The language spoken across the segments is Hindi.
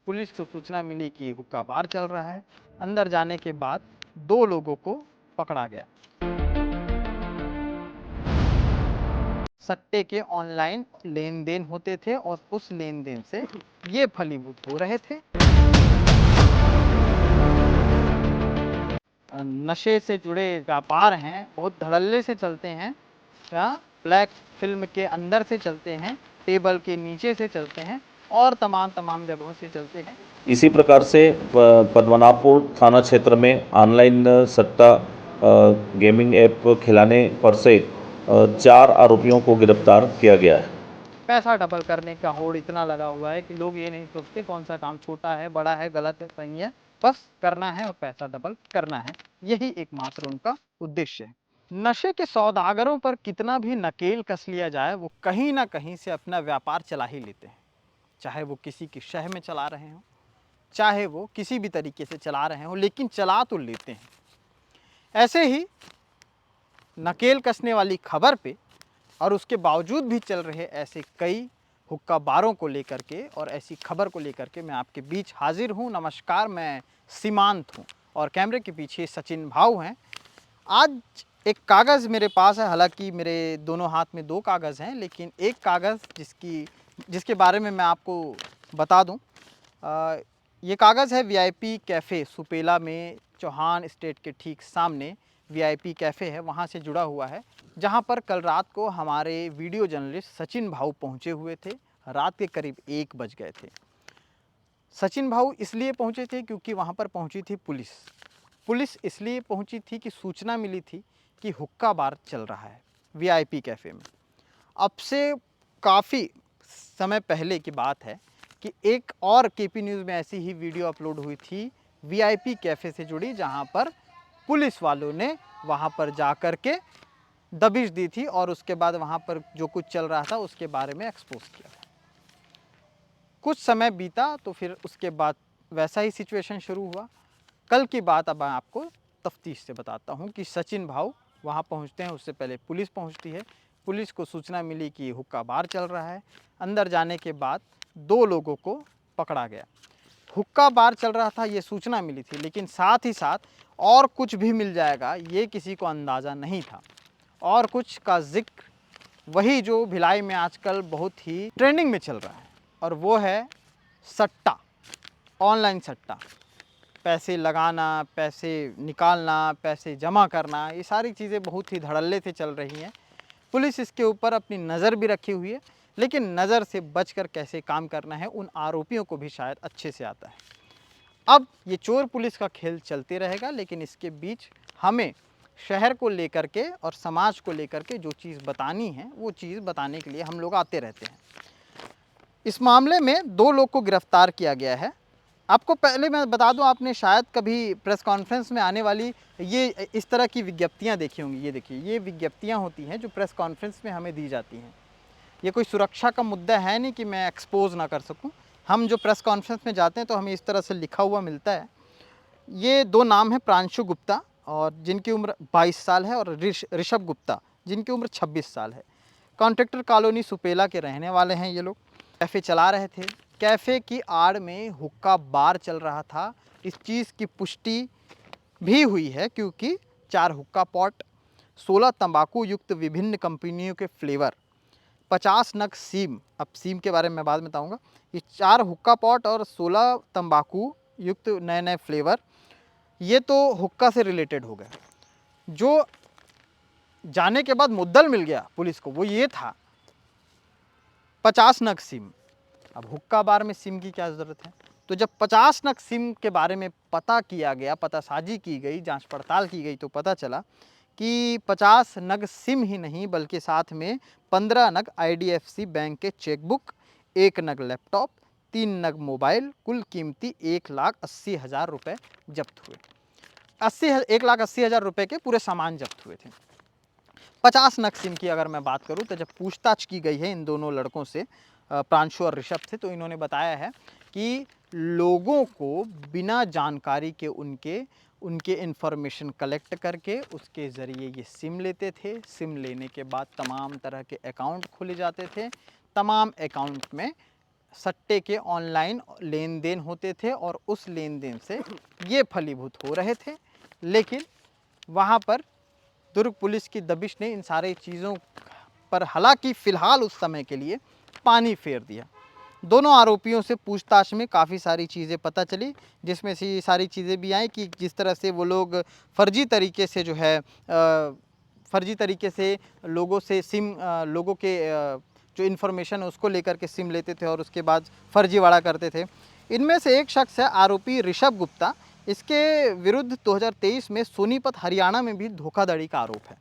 पुलिस को सूचना मिली कि हुक्का बार चल रहा है। अंदर जाने के बाद 2 लोगों को पकड़ा गया। सट्टे के ऑनलाइन लेन-देन होते थे और उस लेन-देन से ये फलीभूत हो रहे थे। नशे से जुड़े व्यापार हैं, बहुत धड़ल्ले से चलते हैं। ब्लैक फिल्म के अंदर से चलते हैं, टेबल के नीचे से चलते हैं और तमाम जगहों से चलते हैं। इसी प्रकार से पद्मनाभपुर थाना क्षेत्र में ऑनलाइन सट्टा गेमिंग ऐप खिलाने पर से 4 आरोपियों को गिरफ्तार किया गया है। पैसा डबल करने का होड़ इतना लगा हुआ है कि लोग ये नहीं सोचते कौन सा काम छोटा है, बड़ा है, गलत है, सही है, बस करना है और पैसा डबल करना है। यही एकमात्र उनका उद्देश्य है। नशे के सौदागरों पर कितना भी नकेल कस लिया जाए, वो कहीं ना कहीं से अपना व्यापार चला ही लेते हैं। चाहे वो किसी की शह में चला रहे हों, चाहे वो किसी भी तरीके से चला रहे हों, लेकिन चला तो लेते हैं। ऐसे ही नकेल कसने वाली खबर पे और उसके बावजूद भी चल रहे ऐसे कई हुक्का बारों को लेकर के और ऐसी खबर को लेकर के मैं आपके बीच हाजिर हूँ। नमस्कार, मैं सीमांत हूँ और कैमरे के पीछे सचिन भाऊ हैं। आज एक कागज़ मेरे पास है, हालांकि मेरे दोनों हाथ में 2 कागज़ हैं, लेकिन एक कागज़ जिसके बारे में मैं आपको बता दूं। ये कागज़ है वीआईपी कैफ़े सुपेला में, चौहान स्टेट के ठीक सामने वीआईपी कैफ़े है, वहाँ से जुड़ा हुआ है, जहाँ पर कल रात को हमारे वीडियो जर्नलिस्ट सचिन भाऊ पहुँचे हुए थे। रात के करीब 1 बज गए थे। सचिन भाऊ इसलिए पहुँचे थे क्योंकि वहाँ पर पहुँची थी पुलिस। पुलिस इसलिए पहुँची थी कि सूचना मिली थी कि हुक्का बार चल रहा है वीआईपी कैफ़े में। अब से काफ़ी समय पहले की बात है कि एक और केपी न्यूज़ में ऐसी ही वीडियो अपलोड हुई थी वीआईपी कैफ़े से जुड़ी, जहां पर पुलिस वालों ने वहां पर जाकर के दबिश दी थी और उसके बाद वहां पर जो कुछ चल रहा था उसके बारे में एक्सपोज किया था। कुछ समय बीता तो फिर उसके बाद वैसा ही सिचुएशन शुरू हुआ। कल की बात अब मैं आपको तफ्तीश से बताता हूँ कि सचिन भाऊ वहाँ पहुँचते हैं, उससे पहले पुलिस पहुँचती है। पुलिस को सूचना मिली कि हुक्का बार चल रहा है। अंदर जाने के बाद 2 लोगों को पकड़ा गया। हुक्का बार चल रहा था ये सूचना मिली थी, लेकिन साथ ही साथ और कुछ भी मिल जाएगा ये किसी को अंदाज़ा नहीं था। और कुछ का जिक्र वही जो भिलाई में आजकल बहुत ही ट्रेंडिंग में चल रहा है, और वो है सट्टा, ऑनलाइन सट्टा। पैसे लगाना, पैसे निकालना, पैसे जमा करना, ये सारी चीज़ें बहुत ही धड़ल्ले से चल रही हैं। पुलिस इसके ऊपर अपनी नज़र भी रखी हुई है, लेकिन नज़र से बचकर कैसे काम करना है उन आरोपियों को भी शायद अच्छे से आता है। अब ये चोर पुलिस का खेल चलते रहेगा, लेकिन इसके बीच हमें शहर को लेकर के और समाज को लेकर के जो चीज़ बतानी है वो चीज़ बताने के लिए हम लोग आते रहते हैं। इस मामले में 2 लोग को गिरफ्तार किया गया है। आपको पहले मैं बता दूं, आपने शायद कभी प्रेस कॉन्फ्रेंस में आने वाली ये इस तरह की विज्ञप्तियां देखी होंगी। ये देखिए, ये विज्ञप्तियां होती हैं जो प्रेस कॉन्फ्रेंस में हमें दी जाती हैं। ये कोई सुरक्षा का मुद्दा है नहीं कि मैं एक्सपोज ना कर सकूं। हम जो प्रेस कॉन्फ्रेंस में जाते हैं तो हमें इस तरह से लिखा हुआ मिलता है। ये 2 नाम हैं, प्रांशु गुप्ता और जिनकी उम्र 22 साल है, और ऋषभ गुप्ता जिनकी उम्र 26 साल है। कॉन्ट्रैक्टर कॉलोनी सुपेला के रहने वाले हैं ये लोग। कैफ़े चला रहे थे। कैफ़े की आड़ में हुक्का बार चल रहा था। इस चीज़ की पुष्टि भी हुई है क्योंकि 4 हुक्का पॉट, 16 तंबाकू युक्त विभिन्न कंपनियों के फ्लेवर, 50 नग सीम, अब सीम के बारे में बाद में बताऊँगा। ये 4 हुक्का पॉट और 16 तंबाकू युक्त नए-नए फ्लेवर, ये तो हुक्का से रिलेटेड हो गया। जो जाने के बाद मुद्दल मिल गया पुलिस को वो ये था 50 नग सिम। अब हुक्का बार में सिम की क्या ज़रूरत है? तो जब 50 नग सिम के बारे में पता किया गया, पतासाजी की गई, जांच पड़ताल की गई, तो पता चला कि 50 नग सिम ही नहीं बल्कि साथ में 15 नग आईडीएफसी बैंक के चेकबुक, 1 नग लैपटॉप, 3 नग मोबाइल, कुल कीमती 1,80,000 रुपये जब्त हुए। 1,80,000 रुपये के पूरे सामान जब्त हुए थे। 50 नग सिम की अगर मैं बात करूं तो जब पूछताछ की गई है इन दोनों लड़कों से, प्रांशु और ऋषभ से, तो इन्होंने बताया है कि लोगों को बिना जानकारी के उनके इन्फॉर्मेशन कलेक्ट करके उसके ज़रिए ये सिम लेते थे। सिम लेने के बाद तमाम तरह के अकाउंट खोले जाते थे। तमाम अकाउंट में सट्टे के ऑनलाइन लेन देन होते थे और उस लेन देन से ये फलीभूत हो रहे थे। लेकिन वहाँ पर दुर्ग पुलिस की दबिश ने इन सारी चीज़ों पर हालांकि फ़िलहाल उस समय के लिए पानी फेर दिया। दोनों आरोपियों से पूछताछ में काफ़ी सारी चीज़ें पता चली, जिसमें से ये सारी चीज़ें भी आई कि जिस तरह से वो लोग फ़र्जी तरीके से जो है फ़र्जी तरीके से लोगों से लोगों के जो इन्फॉर्मेशन है उसको लेकर के सिम लेते थे और उसके बाद फर्जीवाड़ा करते थे। इनमें से एक शख्स है आरोपी ऋषभ गुप्ता। इसके विरुद्ध 2023 में सोनीपत हरियाणा में भी धोखाधड़ी का आरोप है।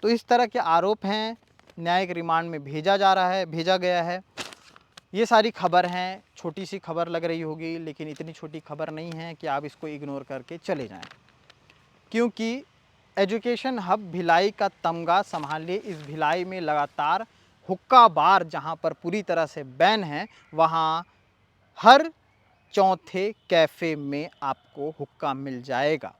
तो इस तरह के आरोप हैं, न्यायिक रिमांड में भेजा गया है। ये सारी खबर हैं, छोटी सी खबर लग रही होगी लेकिन इतनी छोटी खबर नहीं है कि आप इसको इग्नोर करके चले जाएं, क्योंकि एजुकेशन हब भिलाई का तमगा संभालिए। इस भिलाई में लगातार हुक्का बार जहां पर पूरी तरह से बैन है, वहां हर चौथे कैफ़े में आपको हुक्का मिल जाएगा।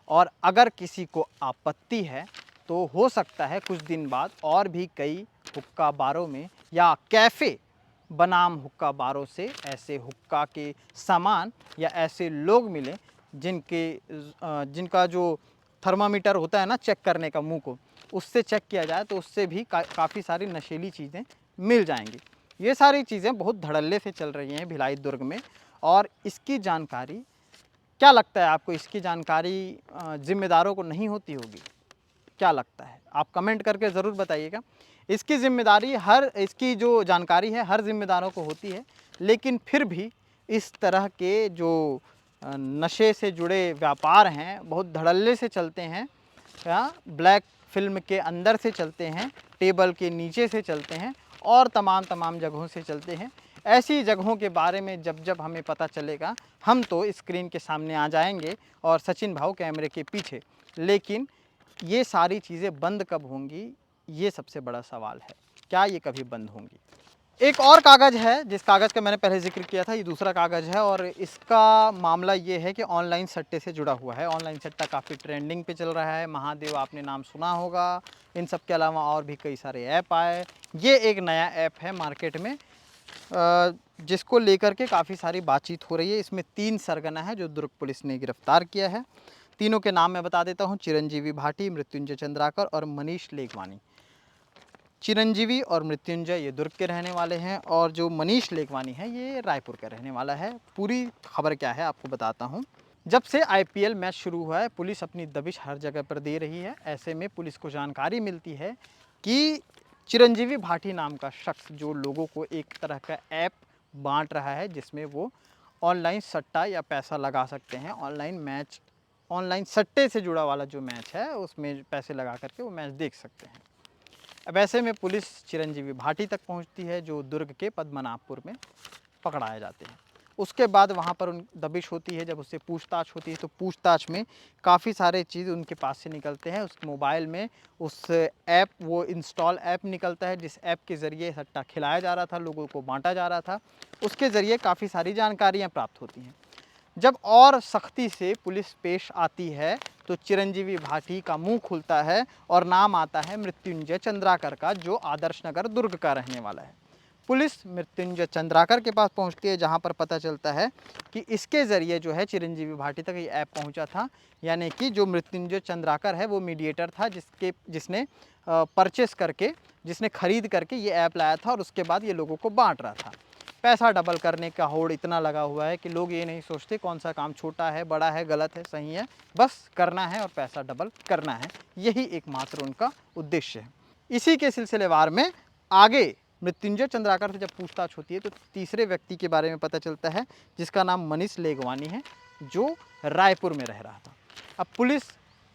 और अगर किसी को आपत्ति है तो हो सकता है कुछ दिन बाद और भी कई हुक्का बारों में या कैफ़े बनाम हुक्का बारों से ऐसे हुक्का के सामान या ऐसे लोग मिले जिनका जो थर्मामीटर होता है ना चेक करने का मुंह को, उससे चेक किया जाए तो उससे भी काफ़ी सारी नशीली चीज़ें मिल जाएंगी। ये सारी चीज़ें बहुत धड़ल्ले से चल रही हैं भिलाई दुर्ग में। और इसकी जानकारी, क्या लगता है आपको, इसकी जानकारी ज़िम्मेदारों को नहीं होती होगी? क्या लगता है? आप कमेंट करके ज़रूर बताइएगा। इसकी जो जानकारी है हर ज़िम्मेदारों को होती है, लेकिन फिर भी इस तरह के जो नशे से जुड़े व्यापार हैं बहुत धड़ल्ले से चलते हैं। ब्लैक फिल्म के अंदर से चलते हैं, टेबल के नीचे से चलते हैं और तमाम जगहों से चलते हैं। ऐसी जगहों के बारे में जब हमें पता चलेगा हम तो स्क्रीन के सामने आ जाएंगे और सचिन भाऊ कैमरे के पीछे। लेकिन ये सारी चीज़ें बंद कब होंगी, ये सबसे बड़ा सवाल है। क्या ये कभी बंद होंगी? एक और कागज़ है जिस कागज़ का मैंने पहले जिक्र किया था, ये दूसरा कागज़ है और इसका मामला ये है कि ऑनलाइन सट्टे से जुड़ा हुआ है। ऑनलाइन सट्टा काफ़ी ट्रेंडिंग पे चल रहा है। महादेव आपने नाम सुना होगा। इन सब के अलावा और भी कई सारे ऐप आए। ये एक नया ऐप है मार्केट में, जिसको लेकर के काफ़ी सारी बातचीत हो रही है। इसमें 3 सरगना है जो दुर्ग पुलिस ने गिरफ्तार किया है। तीनों के नाम मैं बता देता हूँ: चिरंजीवी भाटी, मृत्युंजय चंद्राकर और मनीष लेगवानी। चिरंजीवी और मृत्युंजय ये दुर्ग के रहने वाले हैं और जो मनीष लेगवानी है ये रायपुर का रहने वाला है। पूरी खबर क्या है आपको बताता हूँ। जब से IPL मैच शुरू हुआ है पुलिस अपनी दबिश हर जगह पर दे रही है। ऐसे में पुलिस को जानकारी मिलती है कि चिरंजीवी भाटी नाम का शख्स जो लोगों को एक तरह का ऐप बांट रहा है जिसमें वो ऑनलाइन सट्टा या पैसा लगा सकते हैं। ऑनलाइन सट्टे से जुड़ा वाला जो मैच है उसमें पैसे लगा करके वो मैच देख सकते हैं। अब ऐसे में पुलिस चिरंजीवी भाटी तक पहुंचती है जो दुर्ग के पद्मनाभपुर में पकड़ाए जाते हैं। उसके बाद वहां पर उन दबिश होती है। जब उससे पूछताछ होती है तो पूछताछ में काफ़ी सारे चीज़ उनके पास से निकलते हैं। उस मोबाइल में वो इंस्टॉल ऐप निकलता है जिस ऐप के ज़रिए सट्टा खिलाया जा रहा था, लोगों को बांटा जा रहा था। उसके ज़रिए काफ़ी सारी जानकारियाँ प्राप्त होती हैं। जब और सख्ती से पुलिस पेश आती है तो चिरंजीवी भाटी का मुंह खुलता है और नाम आता है मृत्युंजय चंद्राकर का, जो आदर्श नगर दुर्ग का रहने वाला है। पुलिस मृत्युंजय चंद्राकर के पास पहुंचती है जहां पर पता चलता है कि इसके ज़रिए जो है चिरंजीवी भाटी तक ये ऐप पहुंचा था। यानी कि जो मृत्युंजय चंद्राकर है वो मीडिएटर था जिसने परचेस करके, जिसने खरीद करके ये ऐप लाया था और उसके बाद ये लोगों को बांट रहा था। पैसा डबल करने का होड़ इतना लगा हुआ है कि लोग ये नहीं सोचते कौन सा काम छोटा है, बड़ा है, गलत है, सही है, बस करना है और पैसा डबल करना है। यही एकमात्र उनका उद्देश्य है। इसी के सिलसिलेवार में आगे मृत्युंजय चंद्राकर से जब पूछताछ होती है तो तीसरे व्यक्ति के बारे में पता चलता है जिसका नाम मनीष लेगवानी है, जो रायपुर में रह रहा था। अब पुलिस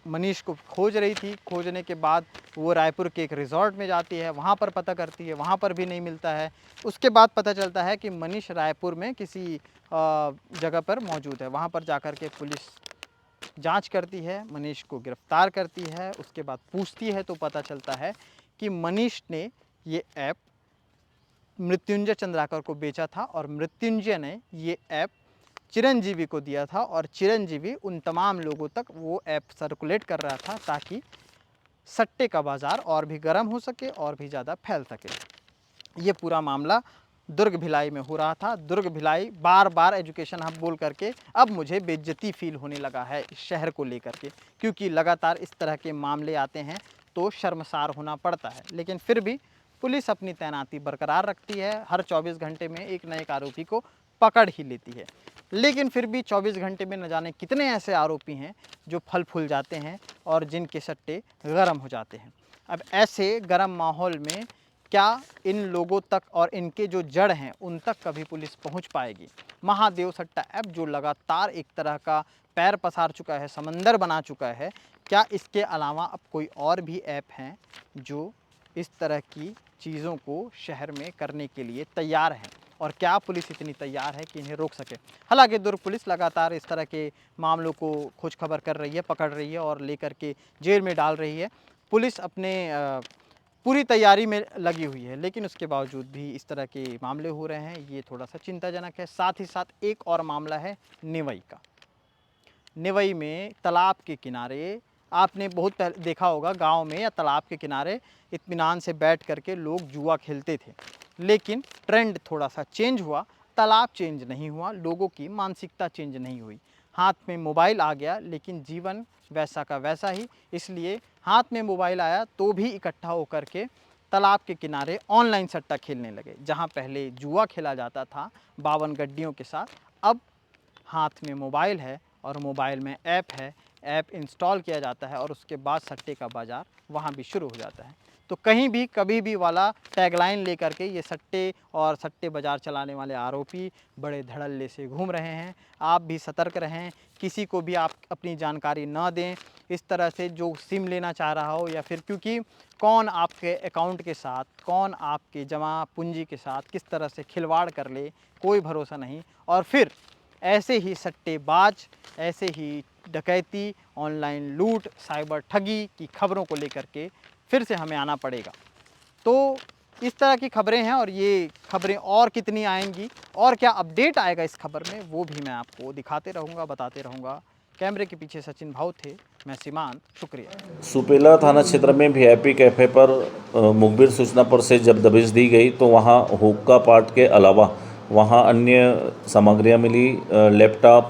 मनीष को खोज रही थी। खोजने के बाद वो रायपुर के एक रिज़ॉर्ट में जाती है, वहाँ पर पता करती है, वहाँ पर भी नहीं मिलता है। उसके बाद पता चलता है कि मनीष रायपुर में किसी जगह पर मौजूद है। वहाँ पर जाकर के पुलिस जांच करती है, मनीष को गिरफ्तार करती है। उसके बाद पूछती है तो पता चलता है कि मनीष ने ये ऐप मृत्युंजय चंद्राकर को बेचा था और मृत्युंजय ने ये ऐप चिरंजीवी को दिया था और चिरंजीवी उन तमाम लोगों तक वो ऐप सर्कुलेट कर रहा था ताकि सट्टे का बाज़ार और भी गर्म हो सके और भी ज़्यादा फैल सके। ये पूरा मामला दुर्ग भिलाई में हो रहा था। दुर्ग भिलाई बार बार एजुकेशन हब बोल करके अब मुझे बेइज्जती फील होने लगा है इस शहर को लेकर के, क्योंकि लगातार इस तरह के मामले आते हैं तो शर्मसार होना पड़ता है। लेकिन फिर भी पुलिस अपनी तैनाती बरकरार रखती है, हर 24 घंटे में एक न एक आरोपी को पकड़ ही लेती है। लेकिन फिर भी 24 घंटे में न जाने कितने ऐसे आरोपी हैं जो फल फूल जाते हैं और जिनके सट्टे गर्म हो जाते हैं। अब ऐसे गर्म माहौल में क्या इन लोगों तक और इनके जो जड़ हैं उन तक कभी पुलिस पहुंच पाएगी? महादेव सट्टा ऐप जो लगातार एक तरह का पैर पसार चुका है, समंदर बना चुका है, क्या इसके अलावा अब कोई और भी ऐप हैं जो इस तरह की चीज़ों को शहर में करने के लिए तैयार हैं? और क्या पुलिस इतनी तैयार है कि इन्हें रोक सके? हालांकि दुर्ग पुलिस लगातार इस तरह के मामलों को खोज खबर कर रही है, पकड़ रही है और लेकर के जेल में डाल रही है। पुलिस अपने पूरी तैयारी में लगी हुई है, लेकिन उसके बावजूद भी इस तरह के मामले हो रहे हैं, ये थोड़ा सा चिंताजनक है। साथ ही साथ एक और मामला है निवई का। निवई में तालाब के किनारे आपने बहुत पहले देखा होगा, गांव में या तालाब के किनारे इत्मीनान से बैठ करके लोग जुआ खेलते थे। लेकिन ट्रेंड थोड़ा सा चेंज हुआ, तालाब चेंज नहीं हुआ, लोगों की मानसिकता चेंज नहीं हुई। हाथ में मोबाइल आ गया लेकिन जीवन वैसा का वैसा ही। इसलिए हाथ में मोबाइल आया तो भी इकट्ठा होकर के तालाब के किनारे ऑनलाइन सट्टा खेलने लगे। जहां पहले जुआ खेला जाता था 52 गड्डियों के साथ, अब हाथ में मोबाइल है और मोबाइल में ऐप है, ऐप इंस्टॉल किया जाता है और उसके बाद सट्टे का बाज़ार वहाँ भी शुरू हो जाता है। तो कहीं भी कभी भी वाला टैगलाइन लेकर के ये सट्टे और सट्टे बाज़ार चलाने वाले आरोपी बड़े धड़ल्ले से घूम रहे हैं। आप भी सतर्क रहें, किसी को भी आप अपनी जानकारी ना दें इस तरह से, जो सिम लेना चाह रहा हो या फिर, क्योंकि कौन आपके अकाउंट के साथ, कौन आपके जमा पूंजी के साथ किस तरह से खिलवाड़ कर ले, कोई भरोसा नहीं। और फिर ऐसे ही सट्टेबाज, ऐसे ही डकैती, ऑनलाइन लूट, साइबर ठगी की खबरों को लेकर के फिर से हमें आना पड़ेगा। तो इस तरह की खबरें हैं और ये खबरें और कितनी आएंगी और क्या अपडेट आएगा इस खबर में, वो भी मैं आपको दिखाते रहूँगा, बताते रहूँगा। कैमरे के पीछे सचिन भाऊ थे, मैं सीमांत, शुक्रिया। सुपेला थाना क्षेत्र में वीआईपी कैफ़े पर मुखबिर सूचना पर से जब दबिश दी गई तो वहां हुक्का पार्ट के अलावा वहां अन्य सामग्रियां मिली, लैपटॉप,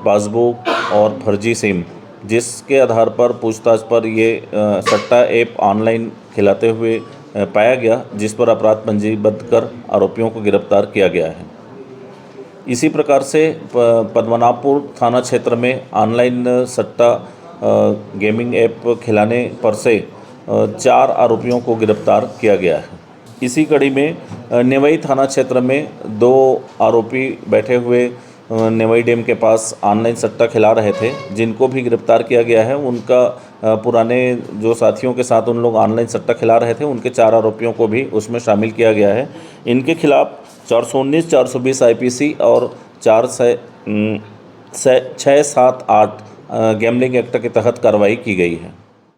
पासबुक और फर्जी सिम, जिसके आधार पर पूछताछ पर ये सट्टा ऐप ऑनलाइन खिलाते हुए पाया गया, जिस पर अपराध पंजीबद्ध कर आरोपियों को गिरफ्तार किया गया है। इसी प्रकार से पद्मनाभपुर थाना क्षेत्र में ऑनलाइन सट्टा गेमिंग ऐप खिलाने पर से 4 आरोपियों को गिरफ्तार किया गया है। इसी कड़ी में निवई थाना क्षेत्र में 2 आरोपी बैठे हुए निवई डैम के पास ऑनलाइन सट्टा खिला रहे थे, जिनको भी गिरफ्तार किया गया है। उनका पुराने जो साथियों के साथ उन लोग ऑनलाइन सट्टा खिला रहे थे, उनके 4 आरोपियों को भी उसमें शामिल किया गया है। इनके खिलाफ 419, 420 आईपीसी और 678 गैम्बलिंग एक्ट के तहत कार्रवाई की गई है।